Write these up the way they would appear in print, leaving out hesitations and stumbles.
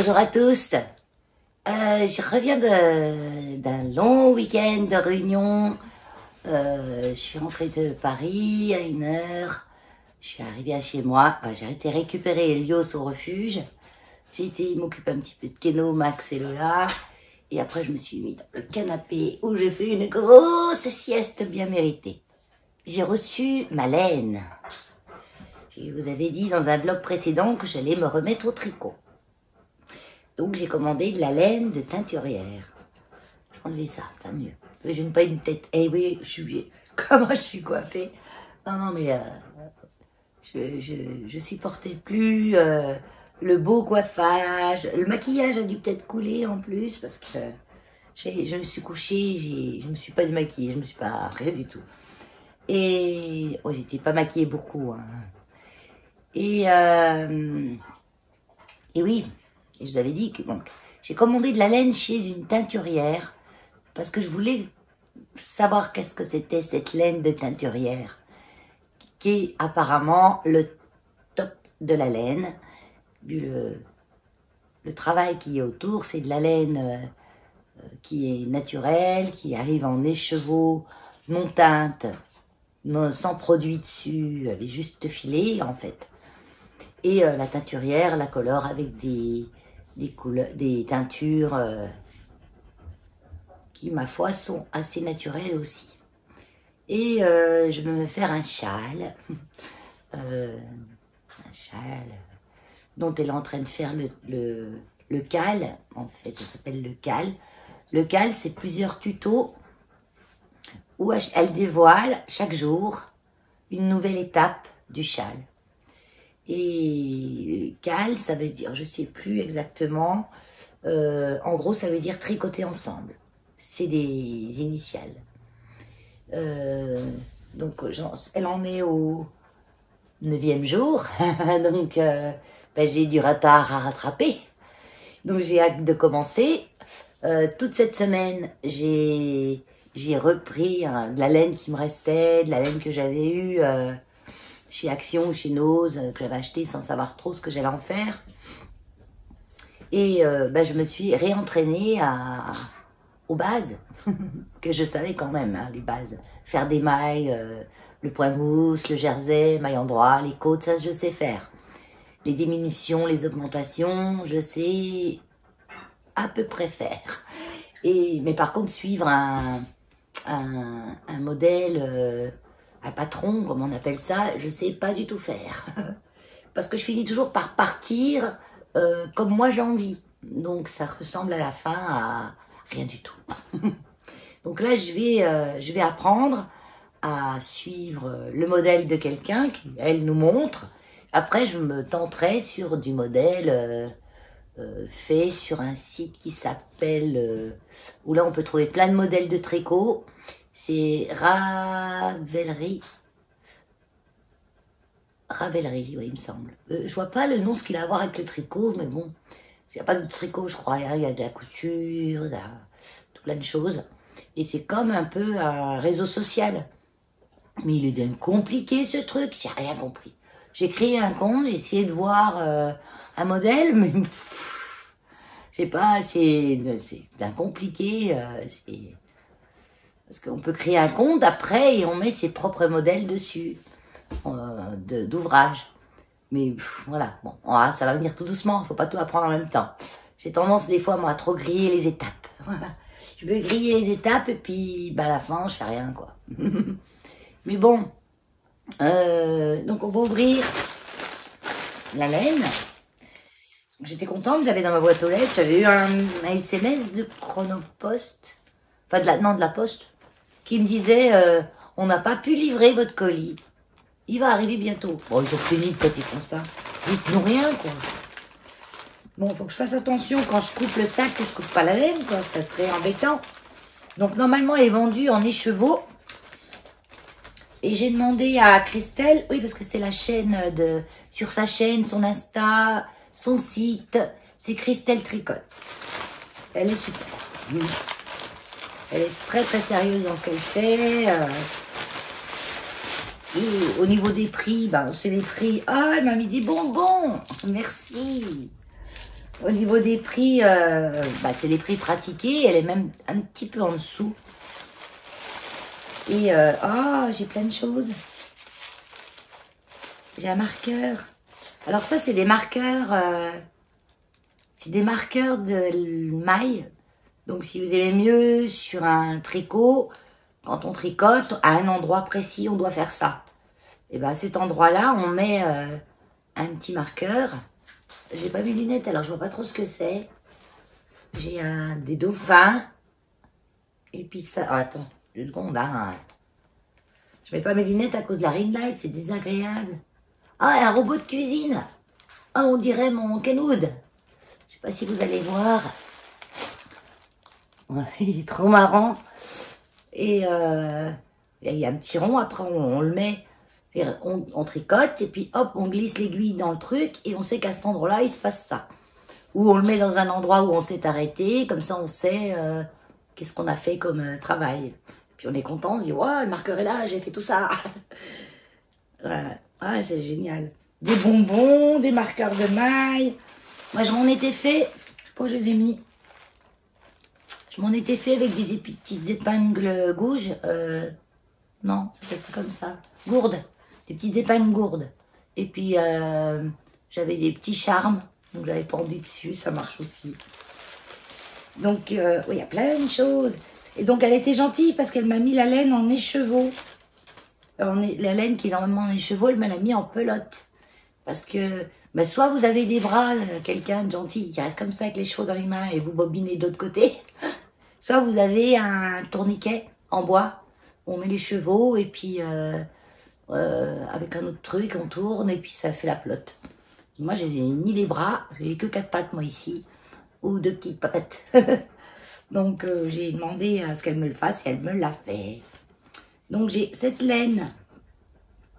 Bonjour à tous. Je reviens d'un long week-end de réunion. Je suis rentrée de Paris à 1h. Je suis arrivée à chez moi. J'ai été récupérer Elios au refuge. J'ai été m'occuper un petit peu de Keno, Max et Lola. Et après, je me suis mis dans le canapé où j'ai fait une grosse sieste bien méritée. J'ai reçu ma laine. Je vous avais dit dans un vlog précédent que j'allais me remettre au tricot. Donc j'ai commandé de la laine de teinturière. Je vais enlever ça, ça mieux. Je n'ai pas une tête. Eh oui, comment je suis coiffée. Non, mais je supportais plus le beau coiffage. Le maquillage a dû peut-être couler en plus parce que je me suis couchée, je me suis pas démaquillée, je me suis pas rien du tout. Et j'étais pas maquillée beaucoup. Hein. Et oui. Et je vous avais dit que bon, j'ai commandé de la laine chez une teinturière parce que je voulais savoir qu'est-ce que c'était cette laine de teinturière qui est apparemment le top de la laine. Vu le travail qui est autour, c'est de la laine qui est naturelle, qui arrive en écheveau, non teinte, sans produit dessus, elle est juste filée en fait. Et la teinturière la colore avec des teintures qui, ma foi, sont assez naturelles aussi. Et je vais me faire un châle. Un châle dont elle est en train de faire le cal. En fait, ça s'appelle le cal. Le cal, c'est plusieurs tutos où elle dévoile chaque jour une nouvelle étape du châle. Et cal, ça veut dire, je sais plus exactement, en gros, ça veut dire tricoter ensemble. C'est des initiales. Donc, elle en est au 9e jour, donc j'ai du retard à rattraper. Donc, j'ai hâte de commencer. Toute cette semaine, j'ai repris de la laine qui me restait, de la laine que j'avais eue chez Action ou chez Nose, que j'avais acheté sans savoir trop ce que j'allais en faire. Et je me suis réentraînée aux bases, que je savais quand même, hein, les bases. Faire des mailles, le point mousse, le jersey, maille en droit, les côtes, ça je sais faire. Les diminutions, les augmentations, je sais à peu près faire. Mais par contre, suivre un modèle... un patron, comme on appelle ça, je sais pas du tout faire. Parce que je finis toujours par partir comme moi j'ai envie. Donc ça ressemble à la fin à rien du tout. Donc là, je vais apprendre à suivre le modèle de quelqu'un qui, elle, nous montre. Après, je me tenterai sur du modèle fait sur un site qui s'appelle... où là, on peut trouver plein de modèles de tricot. C'est Ravelry, oui, il me semble. Je vois pas le nom, ce qu'il a à voir avec le tricot, mais bon, il n'y a pas de tricot, je crois. Il y a de la couture, il y a tout plein de choses. Et c'est comme un peu un réseau social. Mais il est bien compliqué, ce truc, j'ai rien compris. J'ai créé un compte, j'ai essayé de voir un modèle, mais c'est pas, c'est bien compliqué, parce qu'on peut créer un compte après et on met ses propres modèles dessus, d'ouvrage. Mais voilà, bon, ça va venir tout doucement, il ne faut pas tout apprendre en même temps. J'ai tendance des fois, moi, à trop griller les étapes. Je veux griller les étapes et puis à la fin, je fais rien, quoi. Mais bon, donc on va ouvrir la laine. J'étais contente, j'avais dans ma boîte aux lettres, j'avais eu un SMS de Chronopost, enfin de la Poste, qui me disait on n'a pas pu livrer votre colis. Il va arriver bientôt. Bon, ils ont fini quand ils font ça. Dites-nous rien, quoi. Bon, il faut que je fasse attention quand je coupe le sac, que je coupe pas la laine, quoi. Ça serait embêtant. Donc, normalement, elle est vendue en écheveau. Et j'ai demandé à Christelle, oui, parce que c'est la chaîne sur sa chaîne, son Insta, son site, c'est Christelle Tricotte. Elle est super. Elle est très très sérieuse dans ce qu'elle fait. Et au niveau des prix, c'est les prix. Ah, elle m'a mis des bonbons. Merci. Au niveau des prix, c'est les prix pratiqués. Elle est même un petit peu en dessous. Et j'ai plein de choses. J'ai un marqueur. Alors ça, c'est des marqueurs. C'est des marqueurs de maille. Donc si vous aimez mieux sur un tricot, quand on tricote, à un endroit précis, on doit faire ça. Et bien à cet endroit-là, on met un petit marqueur. J'ai pas mes lunettes, alors je vois pas trop ce que c'est. J'ai des dauphins. Et puis ça... Oh, attends, 2 secondes, hein. Je mets pas mes lunettes à cause de la ring light, c'est désagréable. Ah, et un robot de cuisine. Ah, on dirait mon Kenwood. Je sais pas si vous allez voir. Ouais, il est trop marrant. Et il y a un petit rond, après on le met, on tricote, et puis hop, on glisse l'aiguille dans le truc, et on sait qu'à cet endroit-là, il se passe ça. Ou on le met dans un endroit où on s'est arrêté, comme ça on sait qu'est-ce qu'on a fait comme travail. Puis on est content, on dit, ouais, le marqueur est là, j'ai fait tout ça. Voilà. Ah, c'est génial. Des bonbons, des marqueurs de maille. Moi, je m'en étais fait, je sais pas où je les ai mis. Je m'en étais fait avec des petites épingles gouges. Non, ça fait comme ça. Gourdes. Des petites épingles gourdes. Et puis, j'avais des petits charmes. Donc, j'avais pendu dessus. Ça marche aussi. Donc, oui, il y a plein de choses. Et donc, elle était gentille parce qu'elle m'a mis la laine en écheveau. La laine qui est normalement en écheveau, elle me l'a mis en pelote. Parce que, soit vous avez des bras, quelqu'un de gentil qui reste comme ça avec les chevaux dans les mains et vous bobinez de l'autre côté. Soit vous avez un tourniquet en bois, on met les chevaux et puis avec un autre truc, on tourne et puis ça fait la pelote. Moi, j'ai ni les bras, j'ai que 4 pattes moi ici, ou 2 petites papettes. Donc j'ai demandé à ce qu'elle me le fasse et elle me l'a fait. Donc j'ai cette laine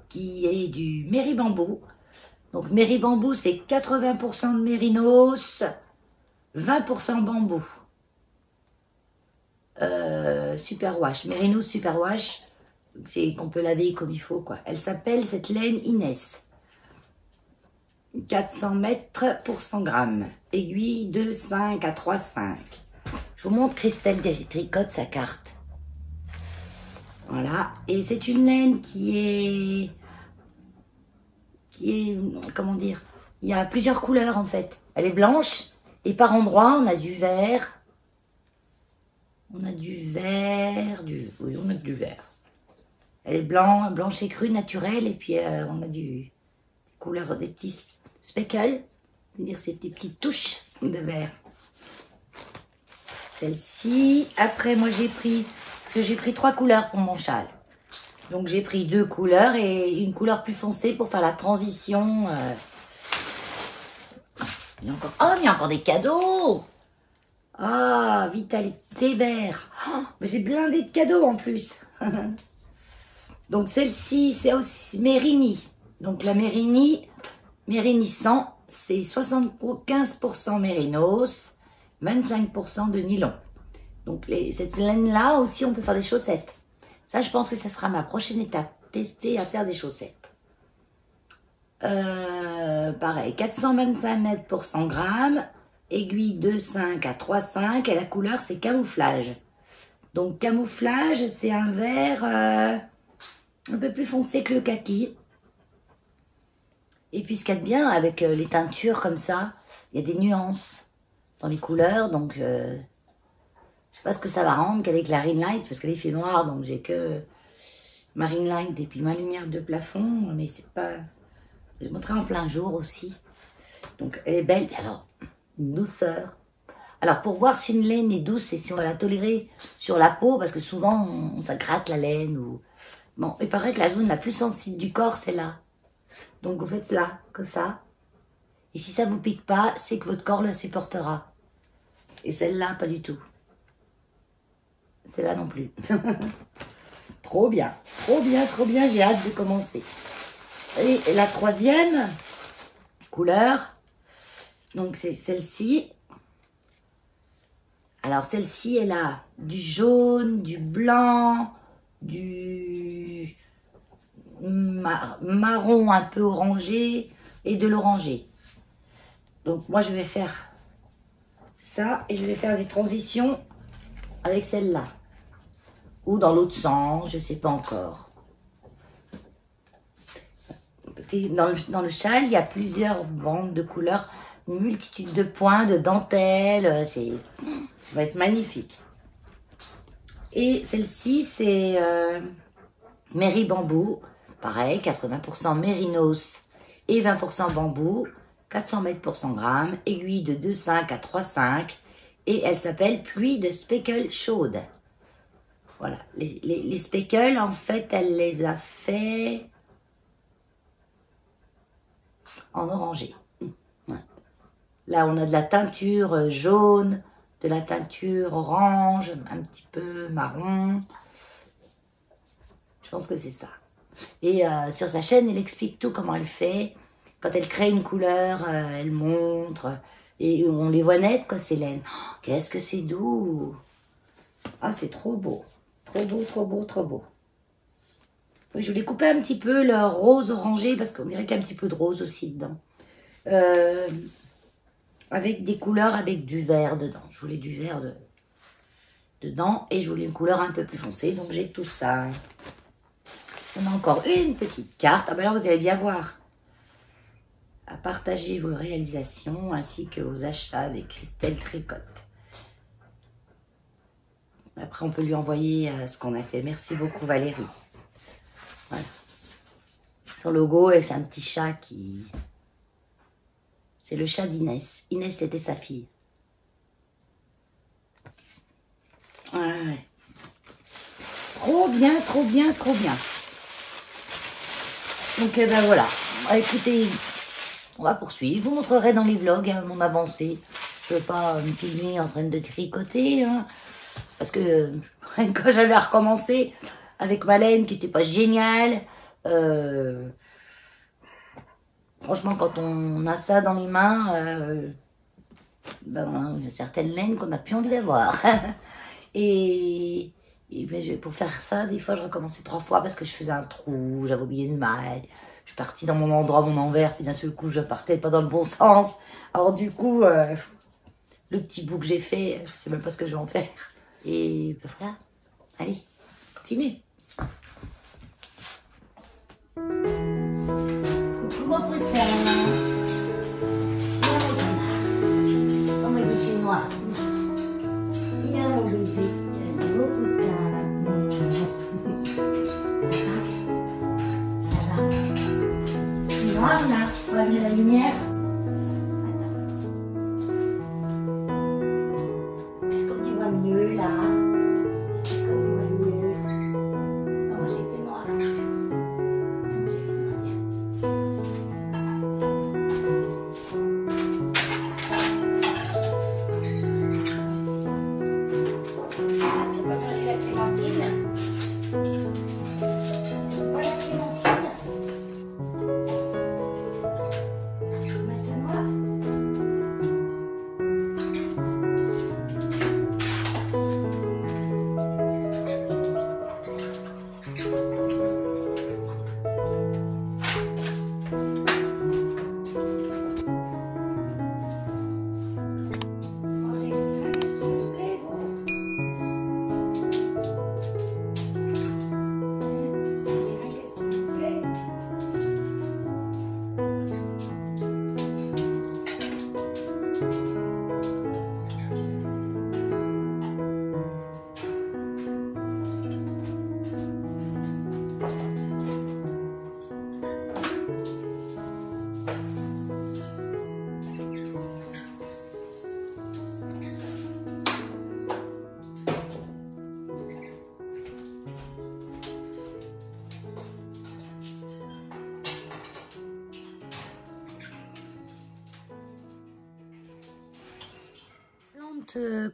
qui est du Méribambou. Donc Méribambou, c'est 80% de mérinos, 20% bambou. Superwash, Mérinos Superwash, c'est qu'on peut laver comme il faut, quoi. Elle s'appelle cette laine Inès. 400 mètres pour 100 grammes. Aiguille de 5 à 3,5. Je vous montre Christelle tricote sa carte. Voilà. Et c'est une laine qui est, comment dire, il y a plusieurs couleurs en fait. Elle est blanche et par endroits on a du vert. On a du vert, oui, on a du vert. Elle est blanche et crue, naturelle, et puis on a des couleurs, des petits speckles, c'est-à-dire ces petites touches de vert. Celle-ci, après moi j'ai pris, parce que j'ai pris 3 couleurs pour mon châle. Donc j'ai pris 2 couleurs et une couleur plus foncée pour faire la transition. Il y a encore des cadeaux. Ah, Vitalité vert. Oh, mais j'ai blindé de cadeaux en plus. Donc celle-ci, c'est aussi Mérini. Donc la Mérini 100, c'est 75% mérinos, 25% de nylon. Donc cette laine-là aussi, on peut faire des chaussettes. Ça, je pense que ça sera ma prochaine étape. Tester à faire des chaussettes. Pareil, 425 mètres pour 100 grammes. Aiguille de 5 à 3,5 et la couleur c'est camouflage. Donc camouflage, c'est un vert un peu plus foncé que le kaki. Et puis ce qu'il y a de bien avec les teintures comme ça, il y a des nuances dans les couleurs. Donc je sais pas ce que ça va rendre qu'avec la ring light, parce qu'elle est fait noire, donc j'ai que ma ring light et puis ma lumière de plafond. Mais c'est pas... Je vais montrer en plein jour aussi. Donc elle est belle. Alors, une douceur. Alors pour voir si une laine est douce et si on va la tolérer sur la peau, parce que souvent ça gratte la laine. Ou... Bon, il paraît que la zone la plus sensible du corps c'est là. Donc vous faites là, comme ça. Et si ça vous pique pas, c'est que votre corps la supportera. Et celle-là, pas du tout. Celle-là non plus. Trop bien, trop bien, trop bien. J'ai hâte de commencer. Et la troisième couleur, donc c'est celle-ci. Alors celle-ci, elle a du jaune, du blanc, du marron un peu orangé et de l'orangé. Donc moi je vais faire ça et je vais faire des transitions avec celle-là. Ou dans l'autre sens, je sais pas encore. Parce que dans le châle, il y a plusieurs bandes de couleurs, une multitude de points, de dentelles. Ça va être magnifique. Et celle-ci, c'est Mairie Bambou. Pareil, 80% mérinos et 20% bambou. 400 mètres pour 100 grammes. Aiguille de 2,5 à 3,5. Et elle s'appelle Pluie de speckle chaude. Voilà. Les speckles, en fait, elle les a fait en orangé. Ouais. Là, on a de la teinture jaune, de la teinture orange, un petit peu marron. Je pense que c'est ça. Et sur sa chaîne, elle explique tout comment elle fait. Quand elle crée une couleur, elle montre. Et on les voit net, quoi, ces laines. Oh, qu'est-ce que c'est doux! Ah, c'est trop beau. Trop beau, trop beau, trop beau. Oui, je voulais couper un petit peu le rose orangé, parce qu'on dirait qu'il y a un petit peu de rose aussi dedans. Avec des couleurs avec du vert dedans. Je voulais du vert dedans et je voulais une couleur un peu plus foncée. Donc j'ai tout ça. On a encore une petite carte. Ah ben là, vous allez bien voir. À partager vos réalisations ainsi que vos achats avec Christelle Tricotte. Après, on peut lui envoyer ce qu'on a fait. Merci beaucoup, Valérie. Voilà. Son logo, c'est un petit chat qui... C'est le chat d'Inès. Inès, c'était sa fille. Ouais. Trop bien, trop bien, trop bien. Donc, ben voilà. Écoutez, on va poursuivre. Je vous montrerai dans les vlogs mon avancée. Je ne veux pas me filmer en train de tricoter. Hein, parce que quand j'avais recommencé avec ma laine qui n'était pas géniale... Franchement, quand on a ça dans les mains, ben, il y a certaines laines qu'on n'a plus envie d'avoir. et ben, pour faire ça, des fois, je recommençais 3 fois parce que je faisais un trou, j'avais oublié une maille. Je suis partie dans mon endroit, mon envers, puis d'un seul coup, je partais pas dans le bon sens. Alors du coup, le petit bout que j'ai fait, je sais même pas ce que je vais en faire. Et ben, voilà. Allez, continue. Coucou mon poussin. Oh mon Dieu, c'est moi. Viens mon bébé. Mon poussin. Ça va. C'est noir là. On va allumer la lumière. Est-ce qu'on y voit mieux là? Est-ce qu'on y voit mieux? Oh, moi j'ai fait noir.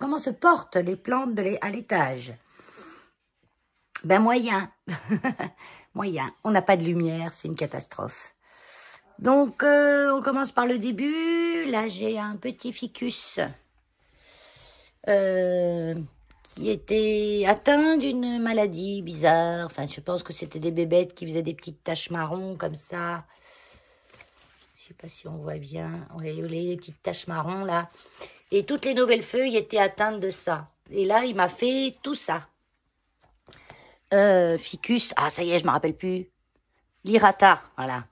Comment se portent les plantes à l'étage? Ben moyen. Moyen. On n'a pas de lumière, c'est une catastrophe. Donc, on commence par le début. Là, j'ai un petit ficus qui était atteint d'une maladie bizarre. Enfin, je pense que c'était des bébêtes qui faisaient des petites taches marron comme ça. Je sais pas si on voit bien. Ouais, les petites taches marron là. Et toutes les nouvelles feuilles étaient atteintes de ça. Et là, il m'a fait tout ça. Ficus. Ah, ça y est, je me rappelle plus. Lirata, voilà.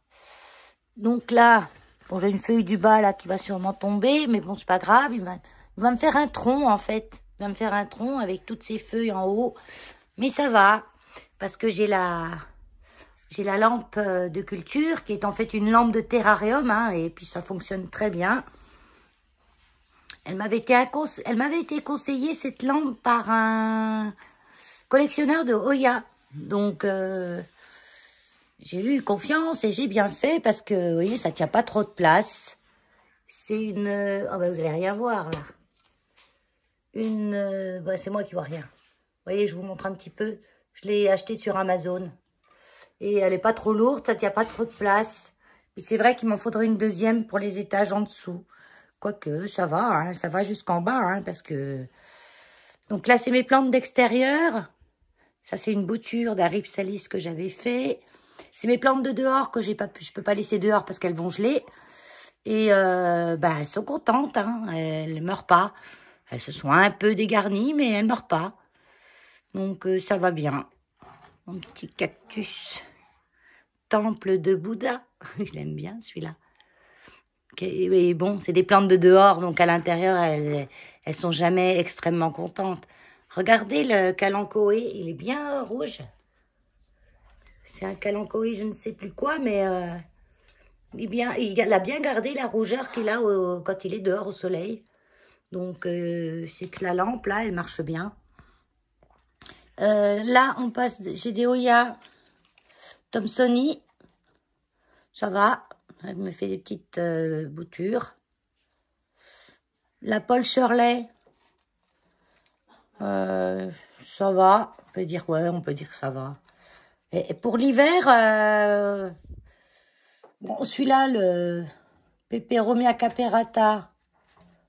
Donc là, bon, j'ai une feuille du bas là qui va sûrement tomber, mais bon, c'est pas grave. Il va me faire un tronc en fait. Il va me faire un tronc avec toutes ces feuilles en haut. Mais ça va, parce que j'ai la lampe de culture qui est en fait une lampe de terrarium, hein, et puis ça fonctionne très bien. Elle m'avait été conseillée cette lampe par un collectionneur de Hoya. Donc j'ai eu confiance et j'ai bien fait parce que vous voyez, ça tient pas trop de place. C'est une oh ben, vous allez rien voir là. Ben, c'est moi qui vois rien. Vous voyez, je vous montre un petit peu. Je l'ai achetée sur Amazon. Et elle n'est pas trop lourde, ça tient pas trop de place. Mais c'est vrai qu'il m'en faudrait une deuxième pour les étages en dessous. Quoique, ça va, hein, ça va jusqu'en bas, hein, parce que... Donc là, c'est mes plantes d'extérieur. Ça, c'est une bouture d'un ripsalis que j'avais fait. C'est mes plantes de dehors que je peux pas laisser dehors parce qu'elles vont geler. Et ben, elles sont contentes, hein, elles ne meurent pas. Elles se sont un peu dégarnies, mais elles ne meurent pas. Donc, ça va bien. Mon petit cactus. Temple de Bouddha. Je l'aime bien, celui-là. Et bon, c'est des plantes de dehors, donc à l'intérieur, elles sont jamais extrêmement contentes. Regardez le kalanchoé, il est bien rouge. C'est un kalanchoé, je ne sais plus quoi, mais il a bien gardé la rougeur qu'il a quand il est dehors au soleil. Donc, c'est que la lampe, là, elle marche bien. Là, on passe, j'ai des Hoya Thomsoni. Ça va, elle me fait des petites boutures. La Paul Shirley, ça va. On peut dire, ouais, on peut dire que ça va. Et pour l'hiver, bon, celui-là, le Peperomia caperata,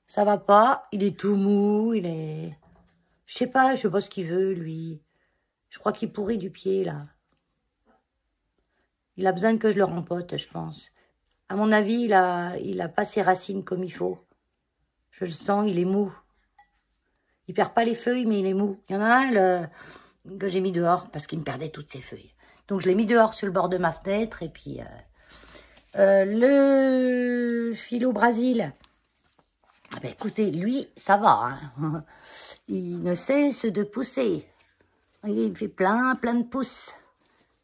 ça va pas. Il est tout mou, il est... Je sais pas ce qu'il veut, lui. Je crois qu'il pourrit du pied, là. Il a besoin que je le rempote, je pense. À mon avis, il a pas ses racines comme il faut. Je le sens, il est mou. Il perd pas les feuilles, mais il est mou. Il y en a un que j'ai mis dehors parce qu'il me perdait toutes ses feuilles. Donc, je l'ai mis dehors sur le bord de ma fenêtre. Et puis, le Philo Brasil. Ah ben, écoutez, lui, ça va. Hein. Il ne cesse de pousser. Voyez, il me fait plein de pousses.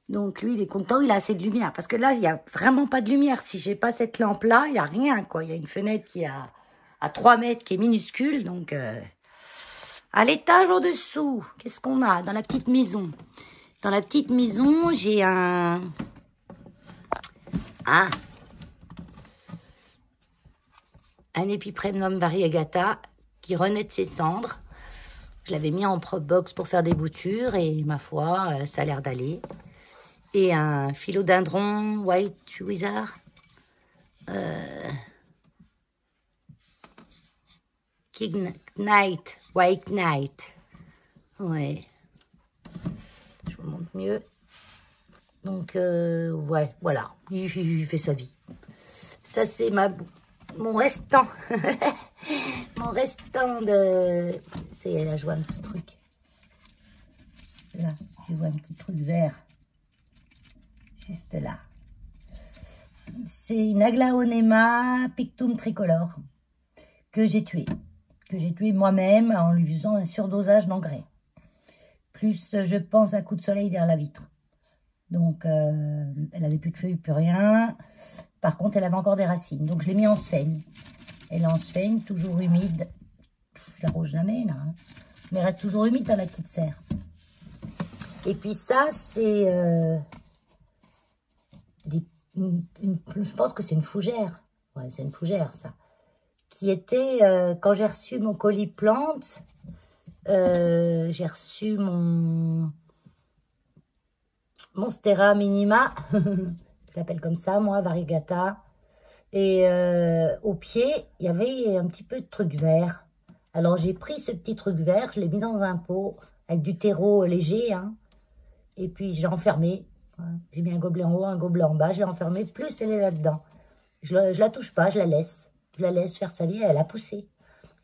Donc, lui, il est content, il a assez de lumière. Parce que là, il n'y a vraiment pas de lumière. Si j'ai pas cette lampe-là, il n'y a rien, quoi. Il y a une fenêtre qui est à 3 mètres, qui est minuscule. Donc, à l'étage au-dessous, qu'est-ce qu'on a dans la petite maison? Dans la petite maison, j'ai un Epipremnum variegata qui renaît de ses cendres. Je l'avais mis en prop box pour faire des boutures et ma foi, ça a l'air d'aller. Et un philodendron white wizard. Knight, white knight. Ouais. Je vous montre mieux. Donc, ouais, voilà. Il fait sa vie. Ça, c'est mon restant. Mon restant de... C'est là, je vois un petit truc. Là, je vois un petit truc vert. Juste là. C'est une Aglaonema pictum tricolore que j'ai tué. Que j'ai tué moi-même en lui faisant un surdosage d'engrais. Plus, je pense, un coup de soleil derrière la vitre. Donc, elle n'avait plus de feuilles, plus rien. Par contre, elle avait encore des racines. Donc, je l'ai mis en seigne. Elle est en seigne, toujours humide. Je l'arrose jamais, là. Hein. Mais elle reste toujours humide dans la petite serre. Et puis ça, c'est... je pense que c'est une fougère. Ouais, c'est une fougère, ça. Qui était... quand j'ai reçu mon colis plante, j'ai reçu mon Monstera minima. Je l'appelle comme ça, moi, variegata. Et au pied, il y avait un petit peu de truc vert. Alors, j'ai pris ce petit truc vert, je l'ai mis dans un pot avec du terreau léger. Hein, et puis, j'ai enfermé. Hein, j'ai mis un gobelet en haut, un gobelet en bas. Je l'ai enfermé, plus elle est là-dedans. Je la touche pas, je la laisse. Je la laisse faire sa vie, elle a poussé.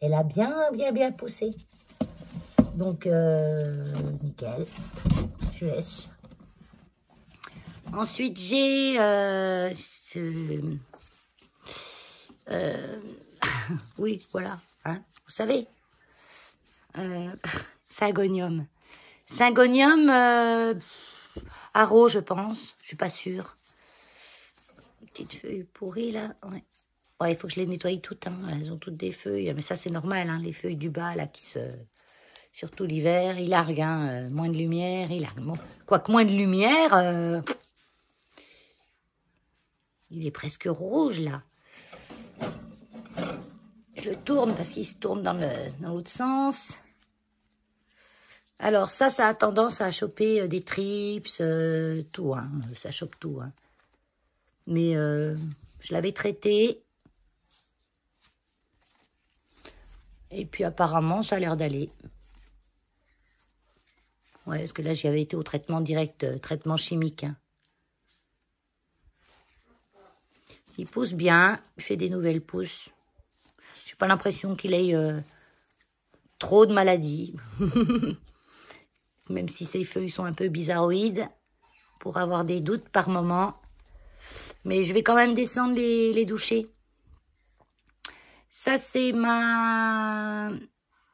Elle a bien poussé. Donc, nickel. Je laisse. Ensuite, j'ai oui, voilà, hein, vous savez, Syngonium. Syngonium haro, je pense, je suis pas sûre. Une petite feuille pourrie, là, ouais. Ouais, il faut que je les nettoie toutes, hein. Elles ont toutes des feuilles, mais ça, c'est normal, hein, les feuilles du bas, là, qui se... Surtout l'hiver, il largue, hein, moins de lumière, il largue. Bon, quoique moins de lumière, il est presque rouge, là. Je le tourne parce qu'il se tourne dans l'autre sens. Alors ça a tendance à choper des trips, tout, hein. Ça chope tout, hein. Mais je l'avais traité. Et puis apparemment, ça a l'air d'aller. Ouais, parce que là, j'y avais été au traitement direct, traitement chimique, hein. Il pousse bien, il fait des nouvelles pousses. J'ai pas l'impression qu'il ait trop de maladies. Même si ses feuilles sont un peu bizarroïdes, pour avoir des doutes par moment. Mais je vais quand même descendre les doucher. Ça, c'est ma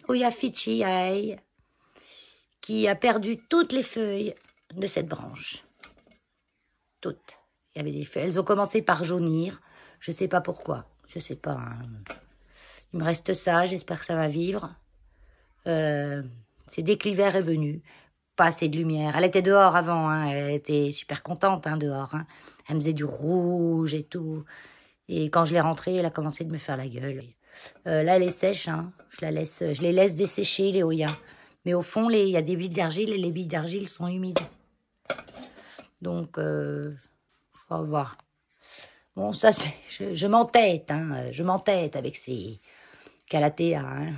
Oyafichiae qui a perdu toutes les feuilles de cette branche. Toutes. Il y avait des feuilles. Elles ont commencé par jaunir. Je ne sais pas pourquoi. Je ne sais pas, hein. Il me reste ça. J'espère que ça va vivre. C'est dès que l'hiver est venu. Pas assez de lumière. Elle était dehors avant, hein. Elle était super contente, hein, dehors, hein. Elle me faisait du rouge et tout. Et quand je l'ai rentrée, elle a commencé de me faire la gueule. Là, elle est sèche, hein. Je les laisse dessécher, les Oyas. Mais au fond, il y a des billes d'argile et les billes d'argile sont humides. Donc, faut voir. Bon, ça, je m'entête, hein. Je m'entête avec ces calatéas, hein.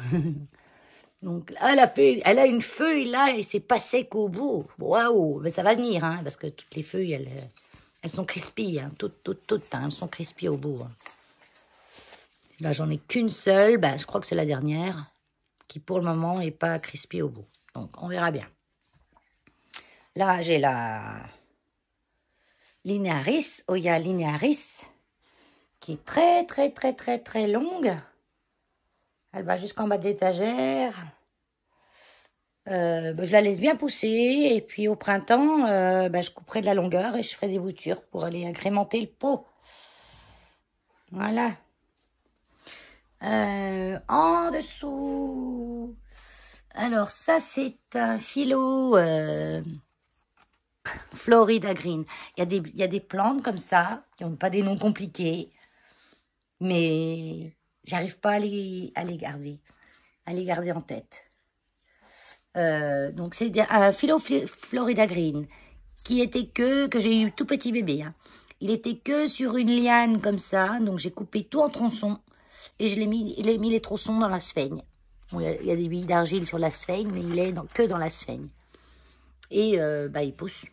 Donc, elle a une feuille là et c'est pas sec au bout. Waouh, mais ça va venir, hein, parce que toutes les feuilles, elles sont crispy, hein, toutes, hein, elles sont crispy au bout, hein. Là, j'en ai qu'une seule, ben, je crois que c'est la dernière, qui pour le moment n'est pas crispy au bout. Donc, on verra bien. Là, j'ai la Linearis, Oya Linearis, qui est très longue. Elle va jusqu'en bas de l'étagère. Je la laisse bien pousser. Et puis au printemps, je couperai de la longueur et je ferai des boutures pour aller agrémenter le pot. Voilà. En dessous. Alors ça, c'est un philo Florida Green. Il y a des plantes comme ça, qui n'ont pas des noms compliqués. Mais j'arrive pas à les garder en tête. Donc c'est un philo Florida Green que j'ai eu tout petit bébé, hein. Il était que sur une liane comme ça, donc j'ai coupé tout en tronçons et je l'ai mis les tronçons dans la sphaigne. Bon, il y a des billes d'argile sur la sphaigne, mais il est que dans la sphaigne. Et il pousse.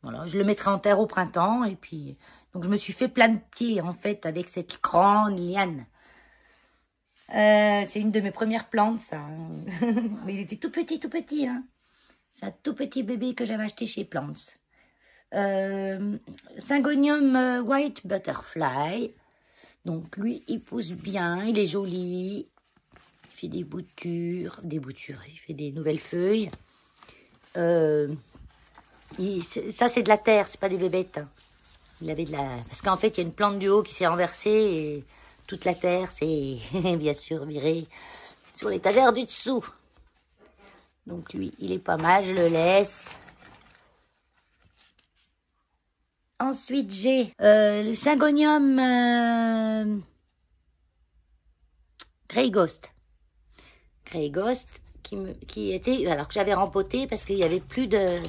Voilà, je le mettrai en terre au printemps et puis donc je me suis fait plein de pieds en fait avec cette grande liane. C'est une de mes premières plantes, ça. Mais il était tout petit, hein. C'est un tout petit bébé que j'avais acheté chez Plants. Syngonium White Butterfly. Donc, lui, il pousse bien, il est joli. Il fait des boutures, il fait des nouvelles feuilles. Ça, c'est de la terre, c'est pas des bébêtes, hein. Il avait Parce qu'en fait, il y a une plante du haut qui s'est renversée et toute la terre s'est bien sûr virée sur l'étagère du dessous. Donc lui, il est pas mal, je le laisse. Ensuite, j'ai le Syngonium Grey Ghost. Grey Ghost qui était... Alors que j'avais rempoté parce qu'il n'y avait plus de...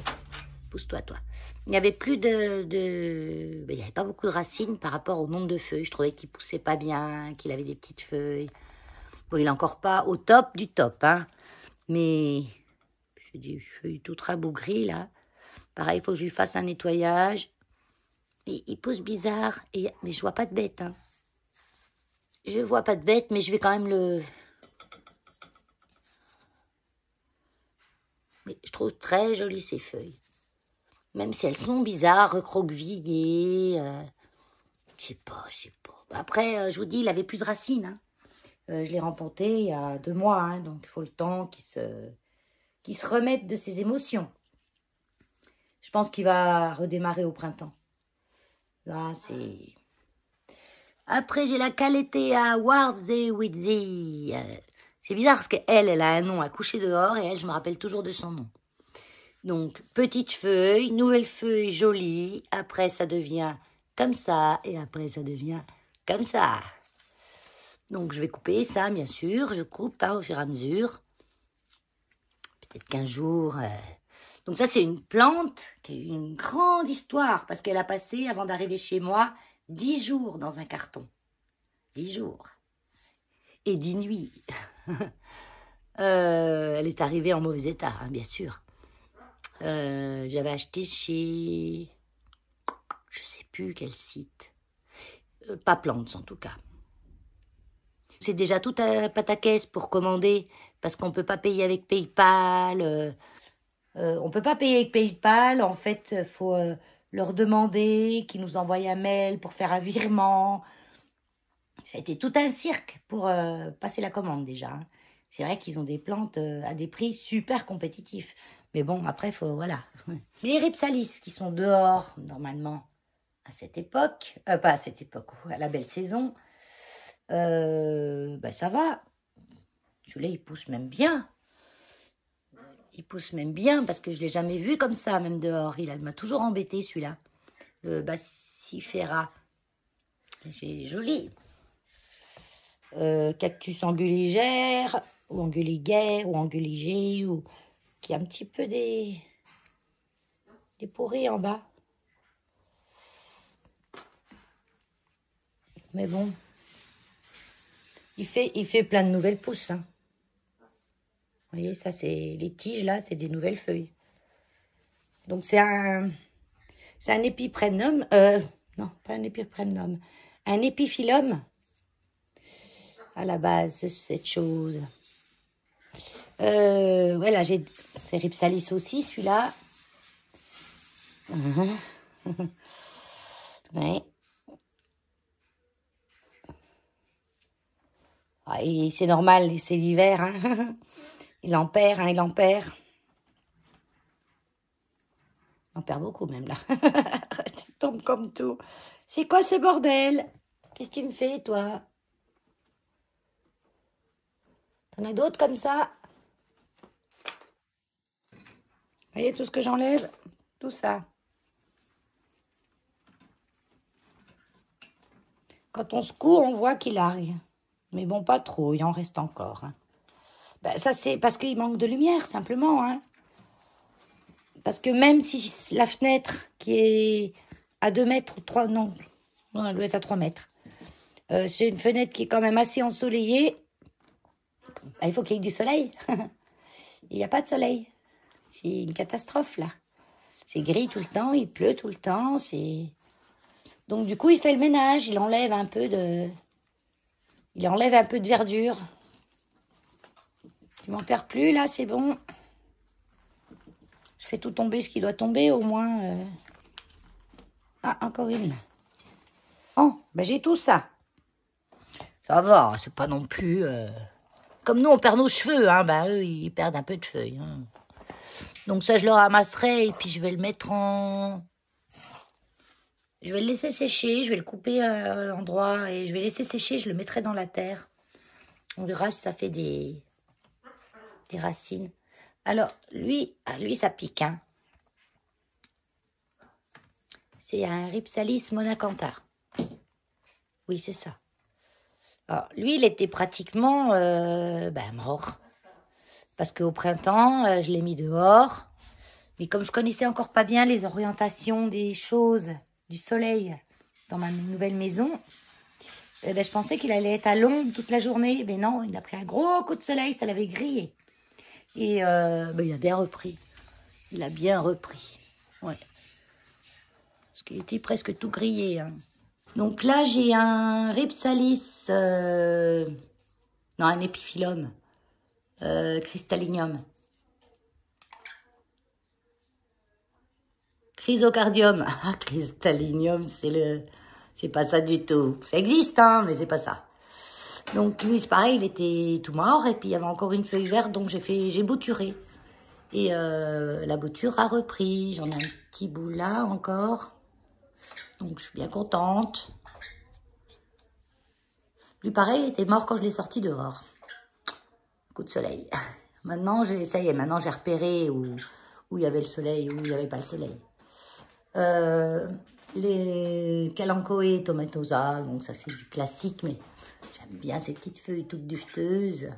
Pousse-toi, toi. Il n'y avait plus il n'y avait pas beaucoup de racines par rapport au nombre de feuilles. Je trouvais qu'il poussait pas bien, qu'il avait des petites feuilles. Bon, il n'est encore pas au top du top, hein. Mais j'ai des feuilles toutes rabougries, là. Pareil, il faut que je lui fasse un nettoyage. Et il pousse bizarre. Mais je vois pas de bête, hein. Je vois pas de bête, mais je vais quand même le... Mais je trouve très jolies ces feuilles. Même si elles sont bizarres, recroquevillées. Je sais pas, je sais pas. Après, je vous dis, il avait plus de racines. Hein. Je l'ai remporté il y a 2 mois, hein, donc il faut le temps qu'il se remette de ses émotions. Je pense qu'il va redémarrer au printemps. Là, c'est... Après, j'ai la Caletea Wardze. C'est bizarre parce qu'elle, elle a un nom à coucher dehors et elle, je me rappelle toujours de son nom. Donc, petite feuille, nouvelle feuille jolie. Après, ça devient comme ça et après, ça devient comme ça. Donc, je vais couper ça, bien sûr. Je coupe au fur et à mesure. Peut-être qu'un jour... Donc, ça, c'est une plante qui a eu une grande histoire parce qu'elle a passé, avant d'arriver chez moi, 10 jours dans un carton. 10 jours. Et 10 nuits. Elle est arrivée en mauvais état, hein, bien sûr. J'avais acheté chez... Je sais plus quel site. Pas Plantes, en tout cas. C'est déjà tout un pataquès pour commander, parce qu'on ne peut pas payer avec PayPal. On ne peut pas payer avec PayPal. En fait, il faut leur demander qu'ils nous envoient un mail pour faire un virement. Ça a été tout un cirque pour passer la commande déjà. Hein. C'est vrai qu'ils ont des plantes à des prix super compétitifs. Mais bon, après, voilà. Les ripsalis qui sont dehors, normalement, à cette époque, pas à cette époque, à la belle saison, ça va. Celui-là, il pousse même bien. Il pousse même bien parce que je ne l'ai jamais vu comme ça, même dehors. Il m'a toujours embêté, celui-là. Le Bassifera. C'est joli. Cactus anguligère, ou anguliguère, ou anguligé, ou qui a un petit peu des pourris en bas. Mais bon, il fait plein de nouvelles pousses. Hein. Vous voyez, ça, c'est les tiges, là, c'est des nouvelles feuilles. Donc, c'est un épiprénum. Non, pas un épiprénum. Un épiphyllum à la base de cette chose. Voilà, c'est Ripsalis aussi, celui-là. Ouais. Ah, c'est normal, c'est l'hiver. Hein. Il en perd, hein, il en perd. Il en perd beaucoup même, là. Il tombe comme tout. C'est quoi ce bordel? Qu'est-ce que tu me fais, toi? T'en as d'autres comme ça? Vous voyez tout ce que j'enlève? Tout ça. Quand on secoue, on voit qu'il largue. Mais bon, pas trop, il en reste encore. Hein. Ça, c'est parce qu'il manque de lumière, simplement. Hein. Parce que même si la fenêtre qui est à 2 mètres, 3, non, elle doit être à 3 mètres. C'est une fenêtre qui est quand même assez ensoleillée. Il faut qu'il y ait du soleil. Il n'y a pas de soleil. C'est une catastrophe, là. C'est gris tout le temps, il pleut tout le temps. Donc, du coup, il fait le ménage. Il enlève un peu de verdure. Il m'en perd plus, là, c'est bon. Je fais tout tomber ce qui doit tomber, au moins. Ah, encore une. Oh, j'ai tout ça. Ça va, c'est pas non plus... Comme nous, on perd nos cheveux, hein, eux, ils perdent un peu de feuilles. Hein. Donc ça, je le ramasserai et puis je vais le mettre en... Je vais le laisser sécher, je vais le couper à l'endroit et je vais laisser sécher, je le mettrai dans la terre. On verra si ça fait des racines. Alors, lui, ça pique. Hein. C'est un Ripsalis monacantha. Oui, c'est ça. Alors, lui, il était pratiquement mort. Parce qu'au printemps, je l'ai mis dehors. Mais comme je connaissais encore pas bien les orientations des choses, du soleil, dans ma nouvelle maison, je pensais qu'il allait être à l'ombre toute la journée. Mais non, il a pris un gros coup de soleil, ça l'avait grillé. Et il a bien repris. Il a bien repris. Ouais. Parce qu'il était presque tout grillé. Hein. Donc là, j'ai un Rhipsalis, non, un Epiphyllum, Crystallinium. Chrysocardium. Ah, Crystallinium, c'est pas ça du tout. Ça existe, hein, mais c'est pas ça. Donc lui, c'est pareil, il était tout mort, et puis il y avait encore une feuille verte, donc j'ai bouturé. Et la bouture a repris. J'en ai un petit bout là encore. Donc je suis bien contente. Lui, pareil, il était mort quand je l'ai sorti dehors. Coup de soleil. Maintenant, ça y est, maintenant j'ai repéré où il y avait le soleil, où il n'y avait pas le soleil. Les Kalanchoe tomatosa, donc ça c'est du classique, mais j'aime bien ces petites feuilles toutes dufteuses.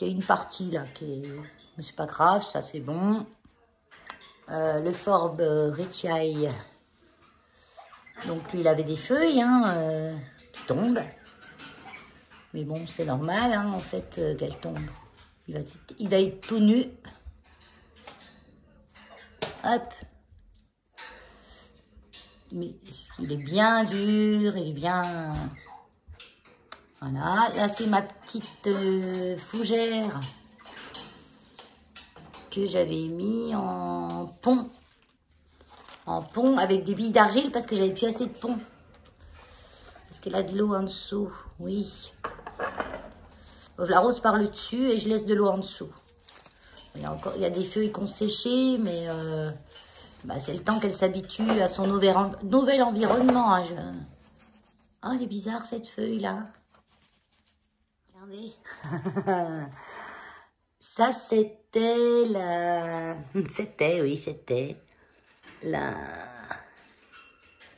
Il y a une partie là mais c'est pas grave, ça c'est bon. Le Forbe Ritchie, donc lui il avait des feuilles qui tombent. Mais bon, c'est normal hein, en fait qu'elles tombent. Il va être tout nu. Hop. Mais il est bien dur, il est bien... Voilà, là c'est ma petite fougère que j'avais mis en pont. En pont avec des billes d'argile parce que j'avais plus assez de pont. Parce qu'elle a de l'eau en dessous, oui. Bon, je l'arrose par le dessus et je laisse de l'eau en dessous. Il y a des feuilles qui ont séché, mais c'est le temps qu'elle s'habitue à son nouvel environnement. Hein, Oh, elle est bizarre cette feuille-là. Regardez. Ça, c'était la... C'était la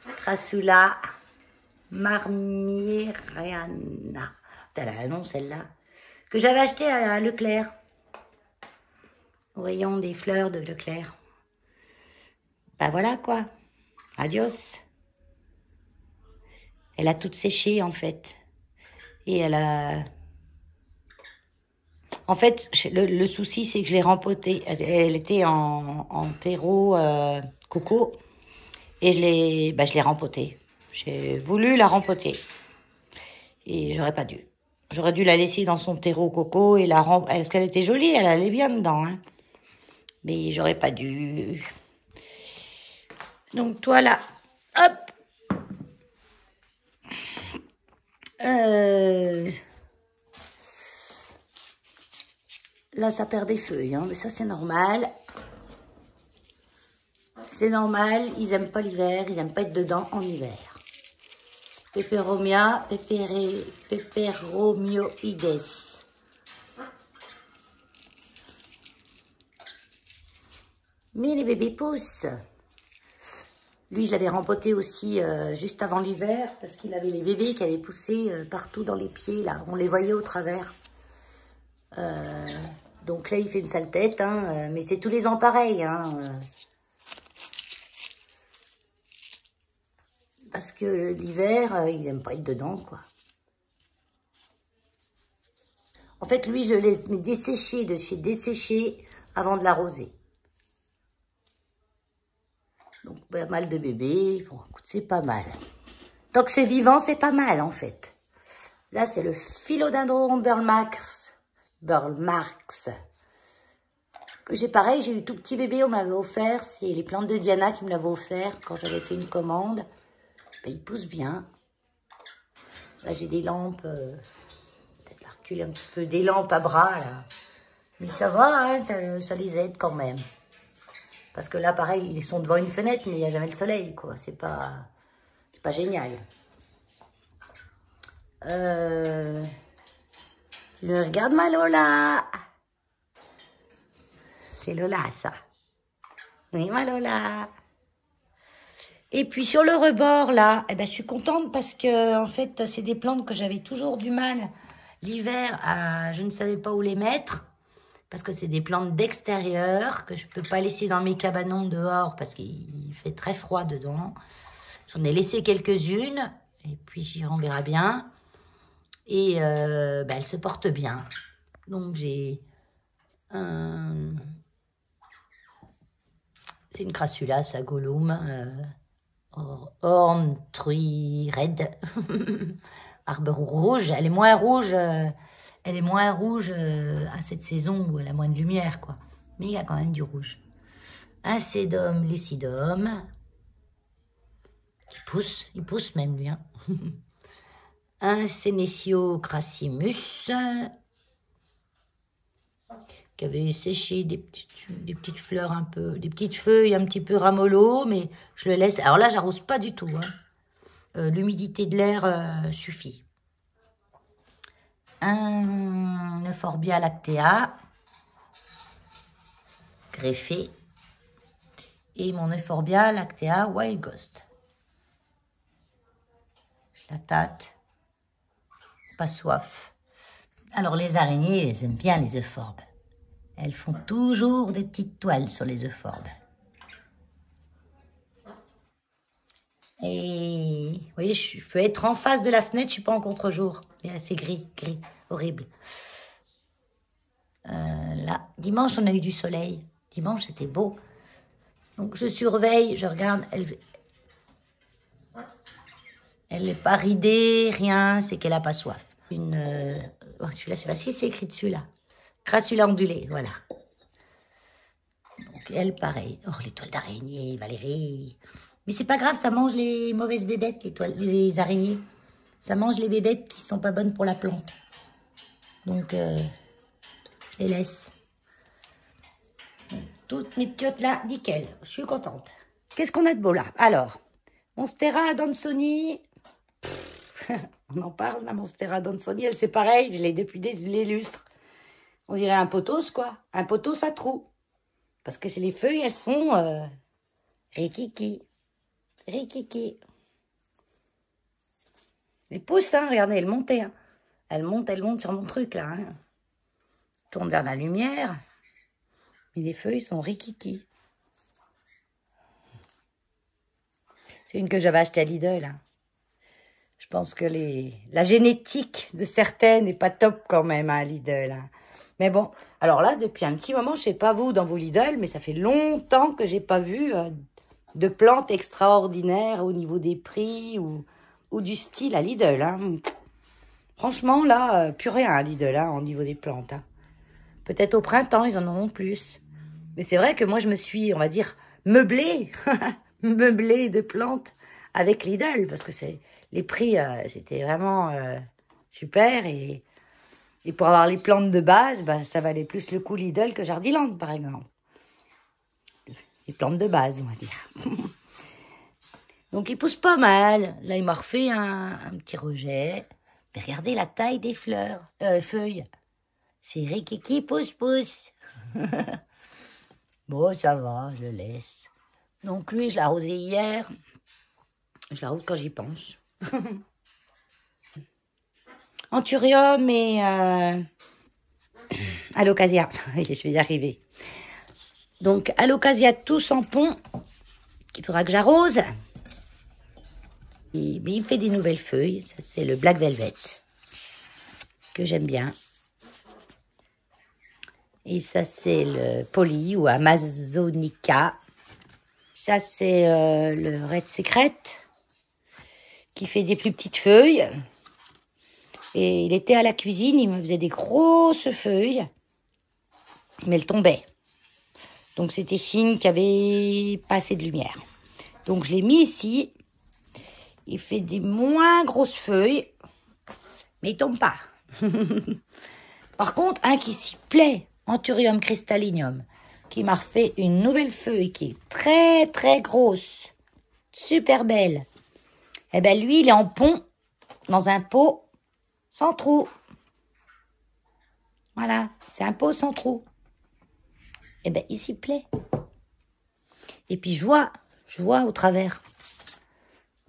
Crassula marmiriana. Elle a un nom, celle-là. Que j'avais acheté à Leclerc. Au rayon des fleurs de Leclerc. Bah voilà, quoi. Adios. Elle a toute séché, en fait. Et elle a... En fait, le souci, c'est que je l'ai rempotée. Elle était en terreau coco. Et je l'ai rempotée. J'ai voulu la rempoter. Et j'aurais pas dû. J'aurais dû la laisser dans son terreau coco et la rempoter. Parce qu'elle était jolie, elle allait bien dedans. Hein. Mais j'aurais pas dû. Donc, toi, là. Hop. Là, ça perd des feuilles, hein, mais ça, c'est normal. C'est normal, ils n'aiment pas l'hiver, ils n'aiment pas être dedans en hiver. Peperomioides. Mais les bébés poussent. Lui, je l'avais rempoté aussi juste avant l'hiver, parce qu'il avait les bébés qui avaient poussé partout dans les pieds, là. On les voyait au travers. Donc là, il fait une sale tête, hein, mais c'est tous les ans pareil. Hein, parce que l'hiver, il n'aime pas être dedans, quoi. En fait, lui, je le laisse dessécher de chez dessécher avant de l'arroser. Donc, pas mal de bébés. Bon, écoute, c'est pas mal. Tant que c'est vivant, c'est pas mal, en fait. Là, c'est le philodendron Burlmax. J'ai pareil, j'ai eu tout petit bébé, on me l'avait offert. C'est les plantes de Diana qui me l'avaient offert quand j'avais fait une commande. Ben, il pousse bien. Là, j'ai des lampes, peut-être la reculer un petit peu, des lampes à bras, là. Mais ça va, hein, ça les aide quand même. Parce que là, pareil, ils sont devant une fenêtre, mais il n'y a jamais le soleil, quoi. C'est pas génial. Tu me regardes, ma Lola? C'est Lola, ça. Oui, ma Lola. Et puis, sur le rebord, là, eh ben, je suis contente parce que, en fait, c'est des plantes que j'avais toujours du mal l'hiver je ne savais pas où les mettre. Parce que c'est des plantes d'extérieur que je ne peux pas laisser dans mes cabanons dehors parce qu'il fait très froid dedans. J'en ai laissé quelques-unes et puis on verra bien. Et elles se portent bien. Donc j'ai c'est une Crassula sagolum Orne, truie, raide. Arbre rouge, elle est moins rouge, à cette saison où elle a moins de lumière, quoi. Mais il y a quand même du rouge. Un sédum lucidum, il pousse même lui, hein. Un Senecio crassimus, qui avait séché des petites fleurs un peu, des petites feuilles un petit peu ramollo, mais je le laisse. Alors là, j'arrose pas du tout, hein. L'humidité de l'air suffit. Un Euphorbia lactea, greffé, et mon Euphorbia lactea Wild Ghost. Je la tâte, pas soif. Alors les araignées, elles aiment bien les euphorbes. Elles font toujours des petites toiles sur les euphorbes. Et vous voyez, je peux être en face de la fenêtre, je suis pas en contre-jour. C'est gris, horrible. Là, dimanche, on a eu du soleil. Dimanche, c'était beau. Donc je surveille, je regarde. Elle n'est pas ridée, rien, c'est qu'elle n'a pas soif. Celui-là, c'est facile, c'est écrit dessus, là. Crassula ondulée, voilà. Donc, elle, pareil. Oh, les toiles d'araignée, Valérie. Mais c'est pas grave, ça mange les mauvaises bébêtes, les araignées. Ça mange les bébêtes qui sont pas bonnes pour la plante. Donc, je les laisse. Toutes mes piottes là, nickel. Je suis contente. Qu'est-ce qu'on a de beau là? Alors, Monstera Adansonii. On en parle, la Monstera Adansonii, elle c'est pareil, je l'ai depuis des lustres. On dirait un pothos, quoi. Un pothos à trous. Parce que les feuilles, elles sont rikiki. Rikiki. Elle pousse, hein, regardez, elle montait. Hein. Elle monte sur mon truc, là. Hein. Tourne vers la lumière. Mais les feuilles sont rikiki. C'est une que j'avais achetée à Lidl. Hein. Je pense que la génétique de certaines n'est pas top quand même à Lidl. Hein. Mais bon, alors là, depuis un petit moment, je ne sais pas vous dans vos Lidl, mais ça fait longtemps que j'ai pas vu de plantes extraordinaires au niveau des prix ou du style à Lidl. Hein. Franchement, là, plus rien à Lidl hein, au niveau des plantes. Hein. Peut-être au printemps, ils en auront plus. Mais c'est vrai que moi, je me suis, on va dire, meublée, meublée de plantes avec Lidl, parce que les prix, c'était vraiment super. Et pour avoir les plantes de base, ben, ça valait plus le coup Lidl que Jardiland, par exemple. Les plantes de base, on va dire. Donc, ils poussent pas mal. Là, il m'a refait un petit rejet. Mais regardez la taille des feuilles. C'est rikiki, pousse. Bon, ça va, je le laisse. Donc, lui, je l'ai arrosé hier. Je l'arrose quand j'y pense. Anthurium et Alocasia. Je vais y arriver. Donc, Alocasia tous en pont, qu'il faudra que j'arrose. Mais il fait des nouvelles feuilles. Ça, c'est le Black Velvet, que j'aime bien. Et ça, c'est le Poly ou Amazonica. Ça, c'est le Red Secret, qui fait des plus petites feuilles. Et il était à la cuisine, il me faisait des grosses feuilles, mais elles tombaient. Donc, c'était signe qu'il n'y avait pas assez de lumière. Donc, je l'ai mis ici. Il fait des moins grosses feuilles, mais il ne tombe pas. Par contre, un qui s'y plaît, Anthurium crystallinium, qui m'a refait une nouvelle feuille qui est très, très grosse, super belle. Eh bien, lui, il est en pont, dans un pot sans trou. Voilà, c'est un pot sans trou. Eh bien, il s'y plaît. Et puis, je vois au travers.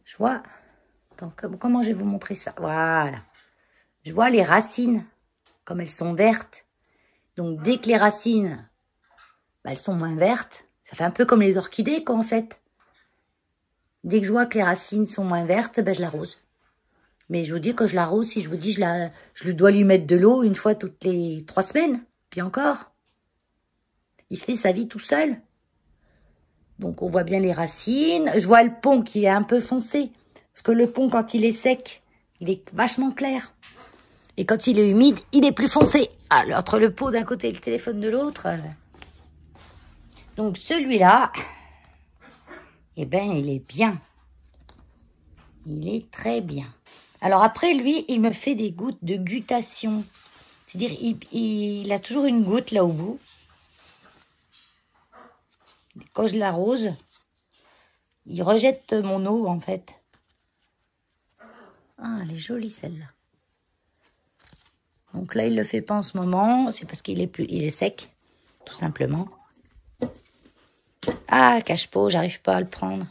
Je vois. Attends, comment je vais vous montrer ça? Voilà. Je vois les racines, comme elles sont vertes. Donc, dès que les racines, elles sont moins vertes, ça fait un peu comme les orchidées, quoi, en fait. Dès que je vois que les racines sont moins vertes, je l'arrose. Mais je vous dis que je l'arrose, si je vous dis, je dois lui mettre de l'eau une fois toutes les 3 semaines. Puis encore. Il fait sa vie tout seul. Donc, on voit bien les racines. Je vois le pont qui est un peu foncé. Parce que le pont, quand il est sec, il est vachement clair. Et quand il est humide, il est plus foncé. Ah, entre le pot d'un côté et le téléphone de l'autre. Donc, celui-là, eh ben, il est bien. Il est très bien. Alors après, lui, il me fait des gouttes de guttation. C'est-à-dire, il a toujours une goutte là au bout. Quand je l'arrose, il rejette mon eau, en fait. Ah, elle est jolie, celle-là. Donc là, il le fait pas en ce moment. C'est parce il est sec, tout simplement. Ah, cache-pot, j'arrive pas à le prendre.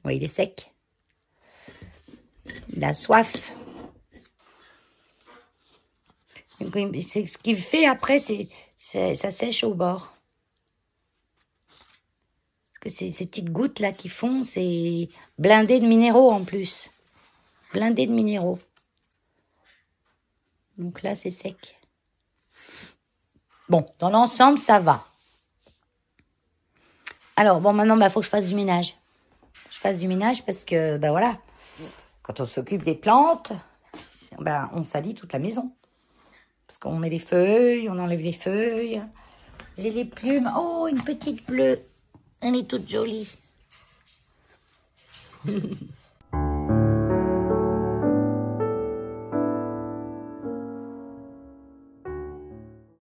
Oui, il est sec. Il a soif. Donc, ce qu'il fait après, ça sèche au bord. Parce que ces petites gouttes là qui font, c'est blindé de minéraux en plus. Blindé de minéraux. Donc là, c'est sec. Bon, dans l'ensemble, ça va. Alors, bon, maintenant, faut que je fasse du ménage. Je fasse du ménage parce que, voilà, quand on s'occupe des plantes, on salit toute la maison. Parce qu'on met les feuilles, on enlève les feuilles. J'ai les plumes. Oh, une petite bleue. Elle est toute jolie.